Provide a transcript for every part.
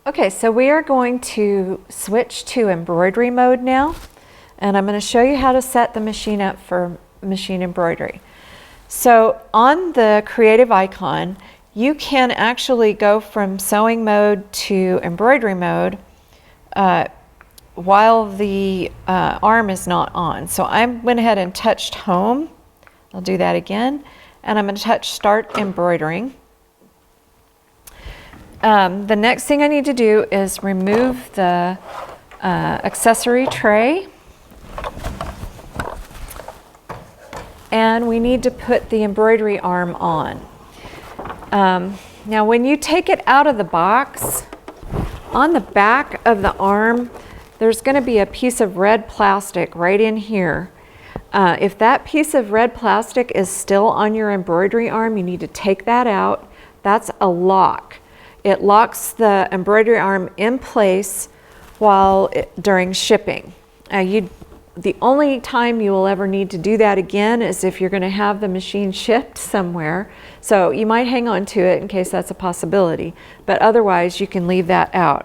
Okay, so we are going to switch to embroidery mode now, and I'm going to show you how to set the machine up for machine embroidery. So on the creative icon, you can actually go from sewing mode to embroidery mode while the arm is not on. So I went ahead and touched home. I'll do that again, and I'm going to touch start embroidering. The next thing I need to do is remove the accessory tray, and we need to put the embroidery arm on. Now when you take it out of the box, on the back of the arm there's going to be a piece of red plastic right in here. If that piece of red plastic is still on your embroidery arm, you need to take that out. That's a lock. It locks the embroidery arm in place during shipping. The only time you will ever need to do that again is if you're going to have the machine shipped somewhere. So you might hang on to it in case that's a possibility, but otherwise you can leave that out.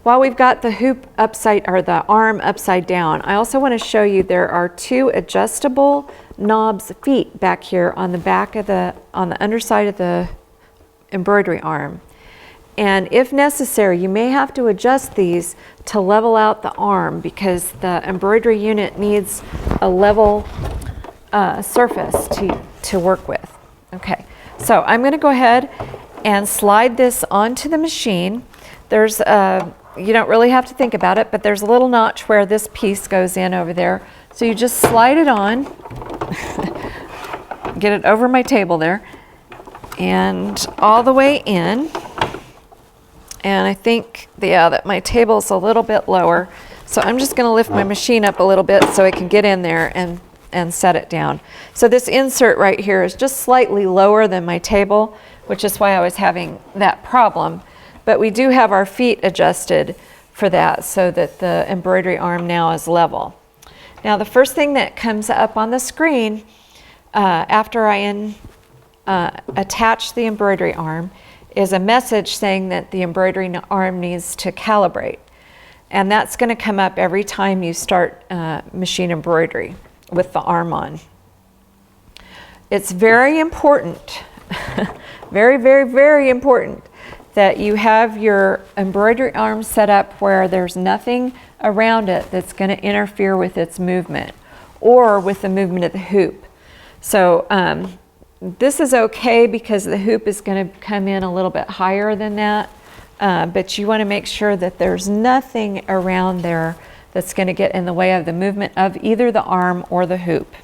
While we've got the hoop the arm upside down, I also want to show you there are two adjustable knobs feet back here on the underside of the embroidery arm. And if necessary, you may have to adjust these to level out the arm because the embroidery unit needs a level surface to work with. Okay, so I'm going to go ahead and slide this onto the machine. You don't really have to think about it, but there's a little notch where this piece goes in over there. So you just slide it on, get it over my table there, and all the way in. And I think, that my table's a little bit lower. So I'm just going to lift my machine up a little bit so it can get in there and set it down. So this insert right here is just slightly lower than my table, which is why I was having that problem. But we do have our feet adjusted for that so that the embroidery arm now is level. Now the first thing that comes up on the screen after I attach the embroidery arm is a message saying that the embroidery arm needs to calibrate. And that's going to come up every time you start machine embroidery with the arm on. It's very important, very, very, very important that you have your embroidery arm set up where there's nothing around it that's going to interfere with its movement or with the movement of the hoop. So this is okay because the hoop is going to come in a little bit higher than that, but you want to make sure that there's nothing around there that's going to get in the way of the movement of either the arm or the hoop.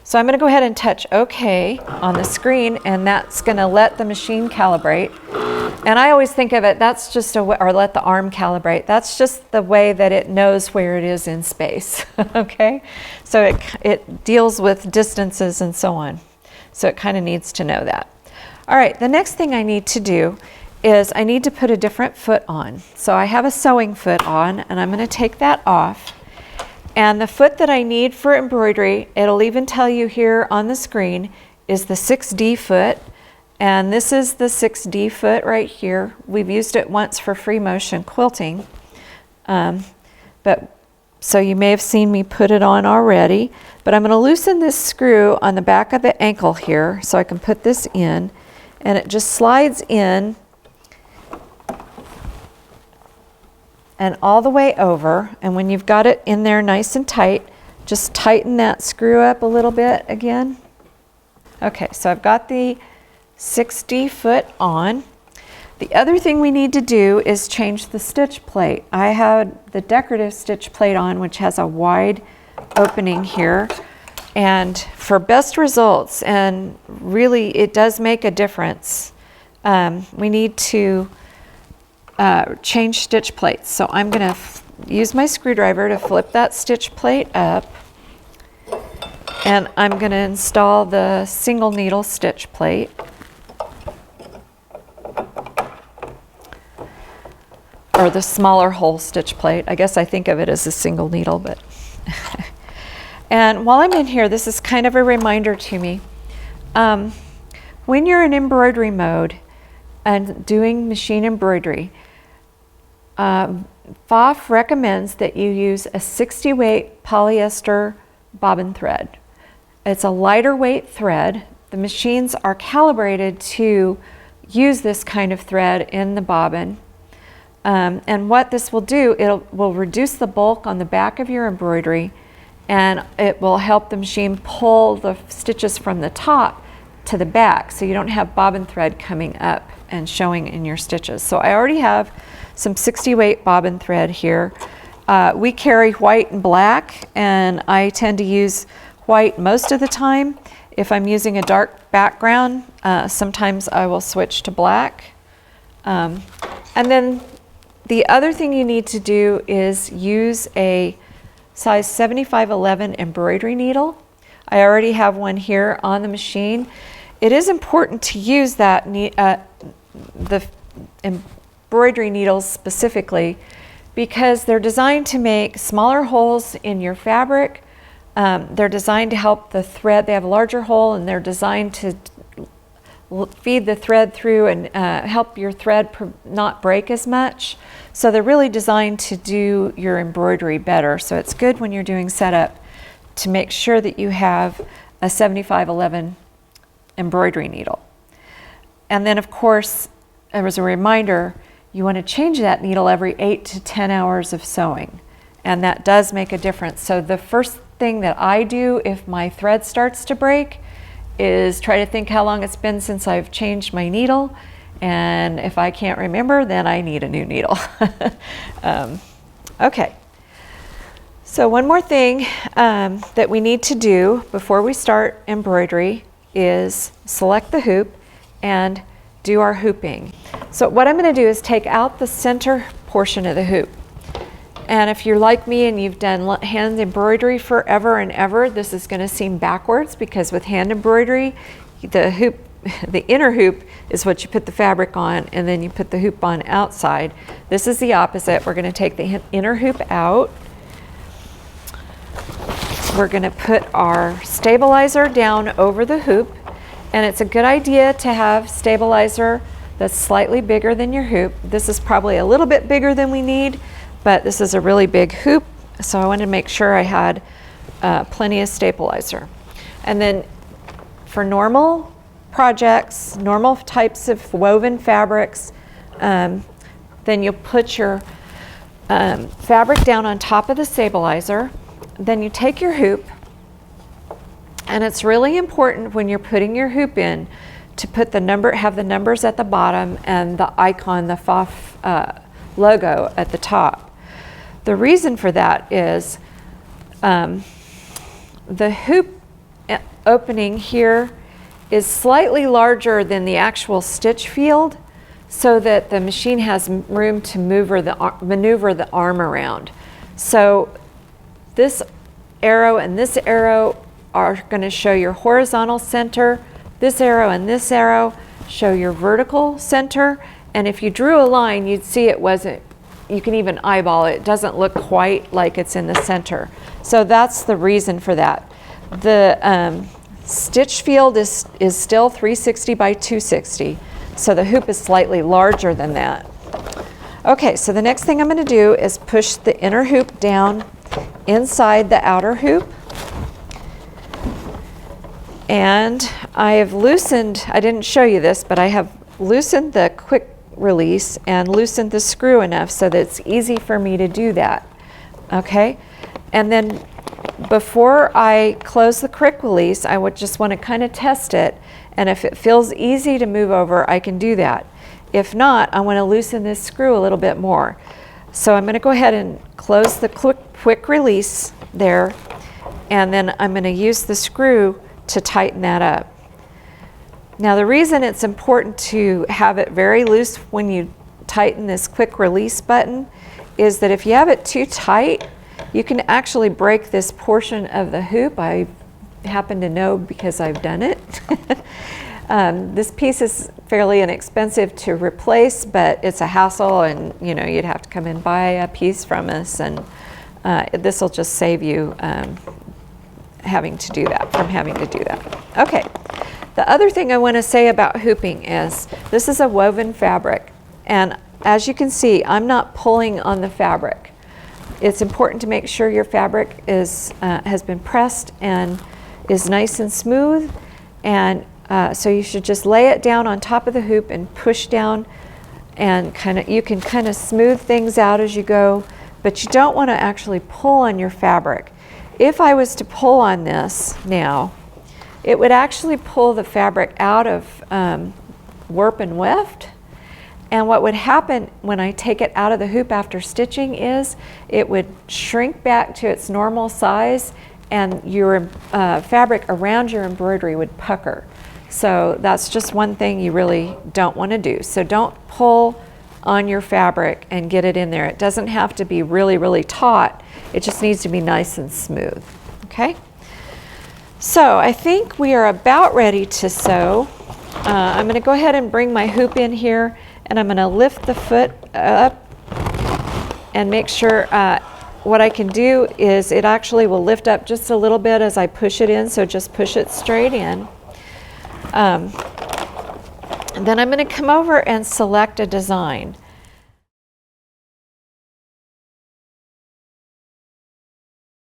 So I'm going to go ahead and touch OK on the screen, and that's going to let the machine calibrate. And I always think of it, that's just or let the arm calibrate. That's just the way that it knows where it is in space, okay? So it deals with distances and so on. So it kind of needs to know that. All right, the next thing I need to do is I need to put a different foot on. So I have a sewing foot on, and I'm going to take that off. And the foot that I need for embroidery, it'll even tell you here on the screen, is the 6D foot. And this is the 6D foot right here. We've used it once for free motion quilting. So you may have seen me put it on already. But I'm going to loosen this screw on the back of the ankle here so I can put this in. And it just slides in and all the way over. And when you've got it in there nice and tight, just tighten that screw up a little bit again. Okay, so I've got the 6D foot on. The other thing we need to do is change the stitch plate. I had the decorative stitch plate on, which has a wide opening here. And for best results, and really it does make a difference, we need to change stitch plates. So I'm going to use my screwdriver to flip that stitch plate up, and I'm going to install the single needle stitch plate. Or the smaller hole stitch plate. I guess I think of it as a single needle, but and while I'm in here, this is kind of a reminder to me. When you're in embroidery mode and doing machine embroidery, PFAFF recommends that you use a 60 weight polyester bobbin thread. It's a lighter weight thread. The machines are calibrated to use this kind of thread in the bobbin. And what this will do, it will reduce the bulk on the back of your embroidery, and it will help the machine pull the stitches from the top to the back, so you don't have bobbin thread coming up and showing in your stitches. So I already have some 60 weight bobbin thread here. We carry white and black, and I tend to use white most of the time. If I'm using a dark background, sometimes I will switch to black. And then the other thing you need to do is use a size 7511 embroidery needle. I already have one here on the machine. It is important to use that the embroidery needles specifically because they're designed to make smaller holes in your fabric. They're designed to help the thread. They have a larger hole, and they're designed to feed the thread through and help your thread not break as much. So they're really designed to do your embroidery better. So it's good when you're doing setup to make sure that you have a 7511 embroidery needle. And then of course, as a reminder, you want to change that needle every 8 to 10 hours of sewing. And that does make a difference. So the first thing that I do if my thread starts to break is try to think how long it's been since I've changed my needle, and if I can't remember, then I need a new needle. Okay, so one more thing that we need to do before we start embroidery is select the hoop and do our hooping. So what I'm going to do is take out the center portion of the hoop. And if you're like me and you've done hand embroidery forever and ever, this is going to seem backwards because with hand embroidery, the hoop, the inner hoop is what you put the fabric on, and then you put the hoop on outside. This is the opposite. We're going to take the inner hoop out. We're going to put our stabilizer down over the hoop, and it's a good idea to have stabilizer that's slightly bigger than your hoop. This is probably a little bit bigger than we need, but this is a really big hoop, so I wanted to make sure I had plenty of stabilizer. And then for normal projects, normal types of woven fabrics, then you'll put your fabric down on top of the stabilizer. Then you take your hoop, and it's really important when you're putting your hoop in to put the number, have the numbers at the bottom and the icon, the PFAFF logo at the top. The reason for that is the hoop opening here is slightly larger than the actual stitch field, so that the machine has room to maneuver the arm around. So this arrow and this arrow are going to show your horizontal center. This arrow and this arrow show your vertical center. And if you drew a line, you'd see it wasn't, you can even eyeball it. It doesn't look quite like it's in the center. So that's the reason for that. The stitch field is still 360 by 260. So the hoop is slightly larger than that. Okay, so the next thing I'm going to do is push the inner hoop down inside the outer hoop. And I have loosened, I didn't show you this, but I have loosened the quick release and loosened the screw enough so that it's easy for me to do that. Okay, and then before I close the quick release, I would just want to kind of test it, and if it feels easy to move over, I can do that. If not, I want to loosen this screw a little bit more. So I'm going to go ahead and close the quick release there, and then I'm going to use the screw to tighten that up. Now the reason it's important to have it very loose when you tighten this quick release button is that if you have it too tight, you can actually break this portion of the hoop. I happen to know because I've done it. This piece is fairly inexpensive to replace, but it's a hassle, and you know, you'd have to come and buy a piece from us, and this will just save you having to do that. Okay, the other thing I want to say about hooping is this is a woven fabric, and as you can see, I'm not pulling on the fabric. It's important to make sure your fabric is, has been pressed and is nice and smooth. And so you should just lay it down on top of the hoop and push down, and you can kind of smooth things out as you go, but you don't want to actually pull on your fabric. If I was to pull on this now, it would actually pull the fabric out of warp and weft. And what would happen when I take it out of the hoop after stitching is it would shrink back to its normal size, and your fabric around your embroidery would pucker. So that's just one thing you really don't want to do. So don't pull on your fabric and get it in there. It doesn't have to be really, really taut. It just needs to be nice and smooth. Okay? So I think we are about ready to sew. I'm going to go ahead and bring my hoop in here, and I'm going to lift the foot up and make sure what I can do is it actually will lift up just a little bit as I push it in, so just push it straight in. And then I'm going to come over and select a design.